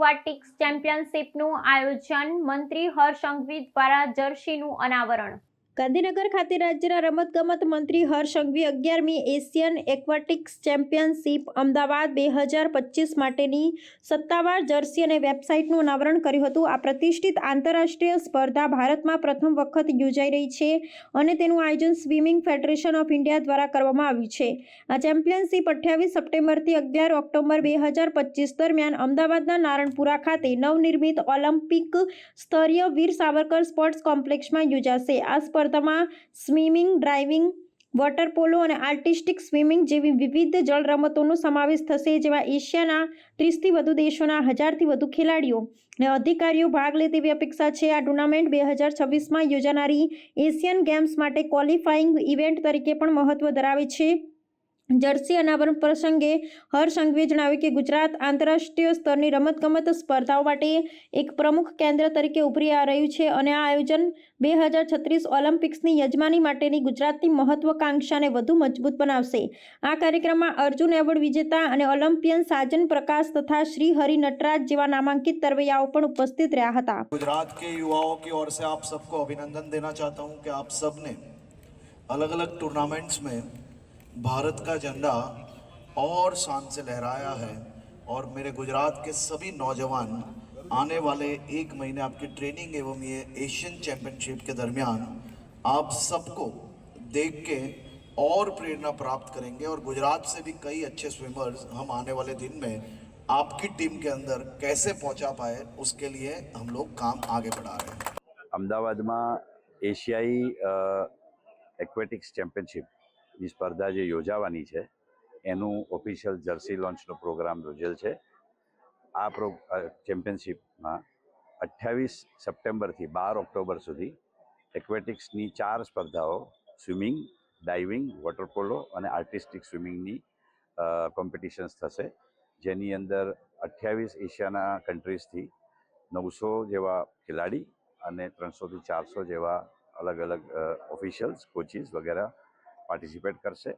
એક્વાટિક્સ ચેમ્પિયનશિપનું આયોજન મંત્રી હર્ષ સંઘવી દ્વારા જર્સીનું અનાવરણ। ગાંધીનગર ખાતે રાજ્યના રમતગમત મંત્રી હર્ષ સંઘવી 11મી એશિયન એક્વાટિક્સ ચેમ્પિયનશિપ અમદાવાદ 2025 માટેની સત્તાવાર જર્સી અને વેબસાઇટનું અનાવરણ કર્યું હતું। આ પ્રતિષ્ઠિત આંતરરાષ્ટ્રીય સ્પર્ધા ભારતમાં પ્રથમ વખત યોજાઈ રહી છે અને તેનું આયોજન સ્વિમિંગ ફેડરેશન ઓફ ઇન્ડિયા દ્વારા કરવામાં આવ્યું છે। આ ચેમ્પિયનશિપ 28 સપ્ટેમ્બરથી 11 ઓક્ટોબર 2025 દરમિયાન અમદાવાદના નારણપુરા ખાતે નવનિર્મિત ઓલિમ્પિક સ્તરીય વીર સાવરકર સ્પોર્ટ્સ કોમ્પ્લેક્સમાં યોજાશે। આ સ્પર્ધામાં સ્વિમિંગ, ડાઇવિંગ, વોટર પોલો અને આર્ટિસ્ટિક સ્વિમિંગ જેવી વિવિધ જળ રમતોનો સમાવેશ થશે, જેમાં એશિયાના 30થી વધુ દેશોના 1000થી વધુ ખેલાડીઓ અને અધિકારીઓ ભાગ લે તેવી અપેક્ષા છે। આ ટુર્નામેન્ટ 2026માં યોજાનારી એશિયન ગેમ્સ માટે ક્વોલિફાઇંગ ઇવેન્ટ તરીકે પણ મહત્વ ધરાવે છે। જર્સી અનાવરણ પ્રસંગે હર્ષ સંઘવીએ જણાવ્યું કે ગુજરાત આંતરરાષ્ટ્રીય સ્તરની રમતગમત સ્પર્ધાઓ માટે એક પ્રમુખ કેન્દ્ર તરીકે ઉભરી રહ્યું છે અને આ આયોજન 2036 ઓલિમ્પિક્સની યજમાની માટેની ગુજરાતની મહત્વાકાંક્ષાને વધુ મજબૂત બનાવશે। આ કાર્યક્રમમાં અર્જુન એવોર્ડ વિજેતા અને ઓલિમ્પિયન સાજન પ્રકાશ તથા શ્રી હરિ નટરાજ જેવા નામાંકિત તરવૈયાઓ પણ ઉપસ્થિત રહ્યા હતા। गुजरात के युवाओं की ओर से आप सबको अभिनंदन देना चाहता हूं कि आप सबने अलग अलग टूर्नामेंट्स में भारत का झंडा और शान से लहराया है और मेरे गुजरात के सभी नौजवान आने वाले एक महीने आपकी ट्रेनिंग एवं ये एशियन चैंपियनशिप के दरमियान आप सबको देख के और प्रेरणा प्राप्त करेंगे और गुजरात से भी कई अच्छे स्विमर्स हम आने वाले दिन में आपकी टीम के अंदर कैसे पहुंचा पाए उसके लिए हम लोग काम आगे बढ़ा रहे हैं। અમદાવાદમાં એશિયાઈ એક્વેટિક્સ ચેમ્પિયનશિપની સ્પર્ધા જે યોજાવાની છે એનું ઓફિશિયલ જર્સી લોન્ચનો પ્રોગ્રામ યોજેલ છે। આ ચેમ્પિયનશિપમાં 28 સપ્ટેમ્બરથી 12 ઓક્ટોબર સુધી એક્વેટિક્સની 4 સ્પર્ધાઓ સ્વિમિંગ, ડાઇવિંગ, વોટર પોલો અને આર્ટિસ્ટિક સ્વિમિંગની કોમ્પિટિશન્સ થશે, જેની અંદર 28 એશિયાના કન્ટ્રીઝથી 900 જેવા ખેલાડી અને 300થી 400 જેવા અલગ અલગ ઓફિશિયલ્સ, કોચિસ વગેરે પાર્ટિસિપેટ કરશે।